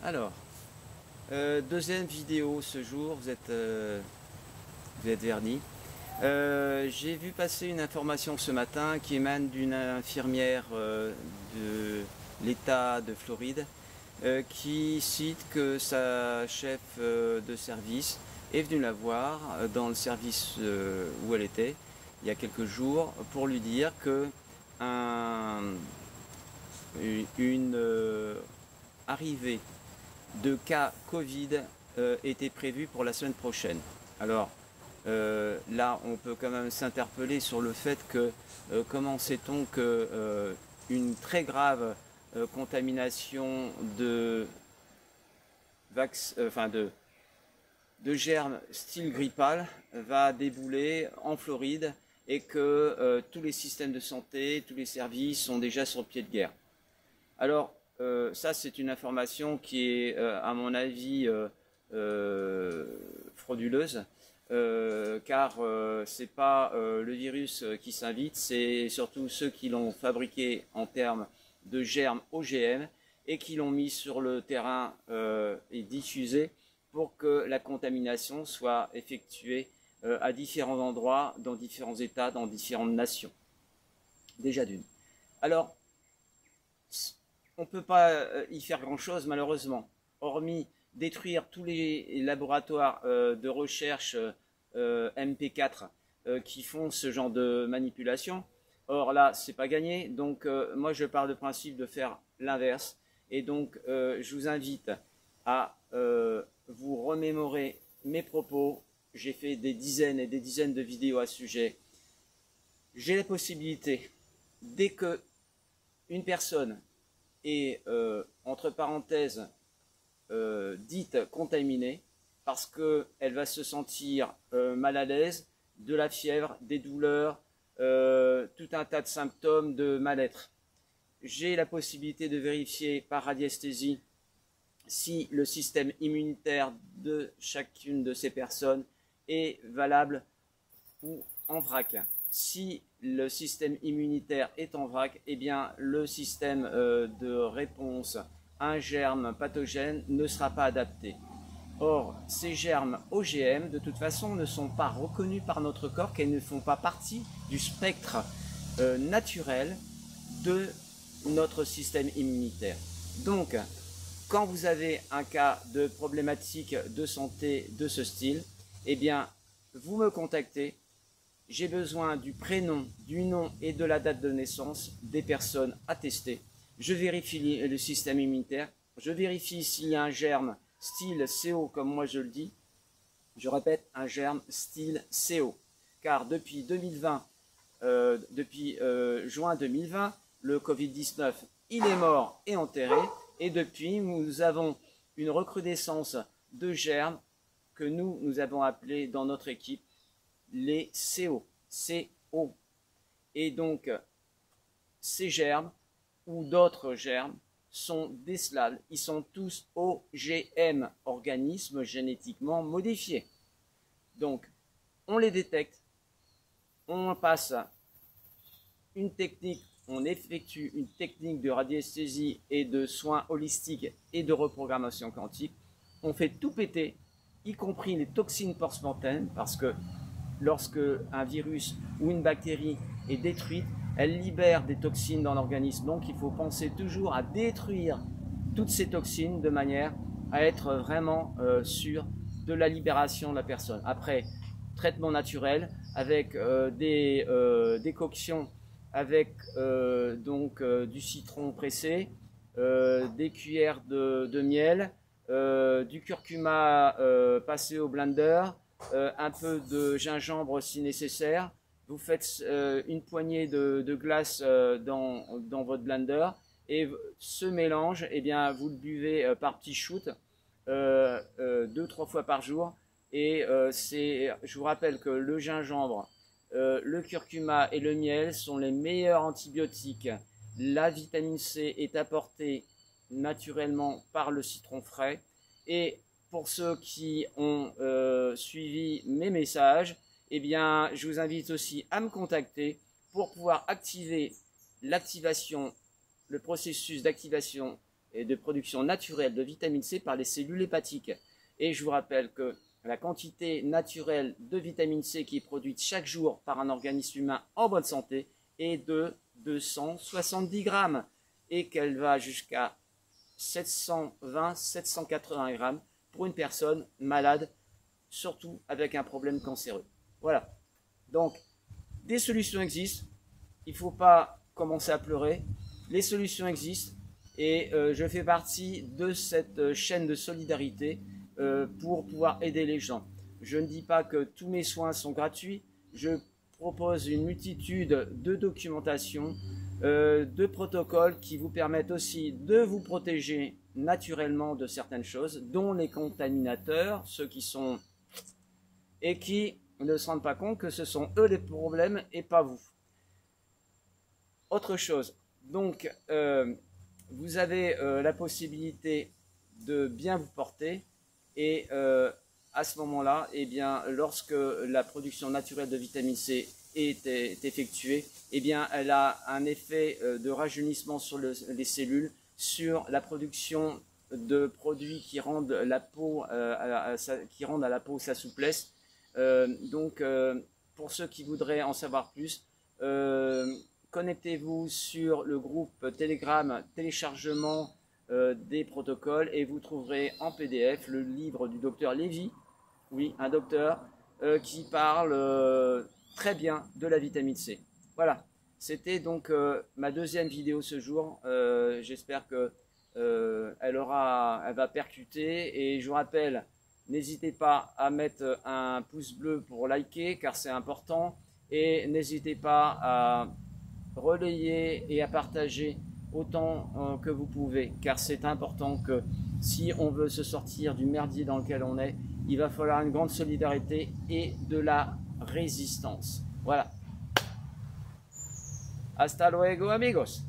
Alors, deuxième vidéo ce jour, vous êtes Verny. J'ai vu passer une information ce matin qui émane d'une infirmière de l'État de Floride qui cite que sa chef de service est venue la voir dans le service où elle était il y a quelques jours pour lui dire que une arrivée de cas Covid était prévue pour la semaine prochaine. Alors là, on peut quand même s'interpeller sur le fait que comment sait-on que une très grave contamination de germes style grippal va débouler en Floride et que tous les systèmes de santé, tous les services sont déjà sur le pied de guerre. Alors, ça, c'est une information qui est, à mon avis, frauduleuse, car c'est pas le virus qui s'invite, c'est surtout ceux qui l'ont fabriqué en termes de germes OGM et qui l'ont mis sur le terrain et diffusé pour que la contamination soit effectuée à différents endroits, dans différents États, dans différentes nations. Déjà d'une. Alors, on ne peut pas y faire grand-chose malheureusement, hormis détruire tous les laboratoires de recherche MP4 qui font ce genre de manipulation. Or là, c'est pas gagné, donc moi je pars du principe de faire l'inverse. Et donc je vous invite à vous remémorer mes propos. J'ai fait des dizaines et des dizaines de vidéos à ce sujet. J'ai la possibilité, dès que une personne est, entre parenthèses, dite contaminée, parce qu'elle va se sentir mal à l'aise, de la fièvre, des douleurs, tout un tas de symptômes de mal-être. J'ai la possibilité de vérifier par radiesthésie si le système immunitaire de chacune de ces personnes est valable ou en vrac. Si le système immunitaire est en vrac, eh bien le système de réponse à un germe pathogène ne sera pas adapté. Or, ces germes OGM, de toute façon, ne sont pas reconnus par notre corps, car ils ne font pas partie du spectre naturel de notre système immunitaire. Donc, quand vous avez un cas de problématique de santé de ce style, eh bien, vous me contactez. J'ai besoin du prénom, du nom et de la date de naissance des personnes à tester. Je vérifie le système immunitaire. Je vérifie s'il y a un germe style CO, comme moi je le dis. Je répète, un germe style CO. Car depuis 2020, depuis juin 2020, le Covid-19, il est mort et enterré. Et depuis, nous avons une recrudescence de germes que nous avons appelés dans notre équipe les CO. CO. Et donc, ces germes ou d'autres germes sont décelables. Ils sont tous OGM, organismes génétiquement modifiés. Donc, on les détecte, on passe une technique, on effectue une technique de radiesthésie et de soins holistiques et de reprogrammation quantique. On fait tout péter, y compris les toxines post-mortem, parce que lorsque un virus ou une bactérie est détruite, elle libère des toxines dans l'organisme. Donc il faut penser toujours à détruire toutes ces toxines de manière à être vraiment sûr de la libération de la personne. Après, traitement naturel avec des décoctions avec du citron pressé, des cuillères de miel, du curcuma passé au blender, un peu de gingembre si nécessaire. Vous faites une poignée de glace dans votre blender et ce mélange, eh bien, vous le buvez par petits shoots 2-3 fois par jour. Et je vous rappelle que le gingembre, le curcuma et le miel sont les meilleurs antibiotiques. La vitamine C est apportée naturellement par le citron frais. Et pour ceux qui ont suivi mes messages, eh bien, je vous invite aussi à me contacter pour pouvoir activer le processus d'activation et de production naturelle de vitamine C par les cellules hépatiques. Et je vous rappelle que la quantité naturelle de vitamine C qui est produite chaque jour par un organisme humain en bonne santé est de 270 grammes et qu'elle va jusqu'à 720-780 grammes pour une personne malade, surtout avec un problème cancéreux. Voilà. Donc, des solutions existent. Il ne faut pas commencer à pleurer. Les solutions existent et je fais partie de cette chaîne de solidarité pour pouvoir aider les gens. Je ne dis pas que tous mes soins sont gratuits. Je propose une multitude de documentation, de protocoles qui vous permettent aussi de vous protéger naturellement de certaines choses, dont les contaminateurs, ceux qui sont et qui ne se rendent pas compte que ce sont eux les problèmes et pas vous. Autre chose, donc vous avez la possibilité de bien vous porter et à ce moment-là, eh bien, lorsque la production naturelle de vitamine C est effectuée, eh bien, elle a un effet de rajeunissement sur les cellules, sur la production de produits qui rendent la peau, à la peau sa souplesse. Donc, pour ceux qui voudraient en savoir plus, connectez-vous sur le groupe Telegram téléchargement des protocoles et vous trouverez en PDF le livre du docteur Lévy, oui, un docteur qui parle très bien de la vitamine C. Voilà, c'était donc ma deuxième vidéo ce jour. J'espère que elle va percuter et je vous rappelle, n'hésitez pas à mettre un pouce bleu pour liker car c'est important et n'hésitez pas à relayer et à partager autant que vous pouvez car c'est important que si on veut se sortir du merdier dans lequel on est, il va falloir une grande solidarité et de la résistance. Voilà. Hasta luego amigos.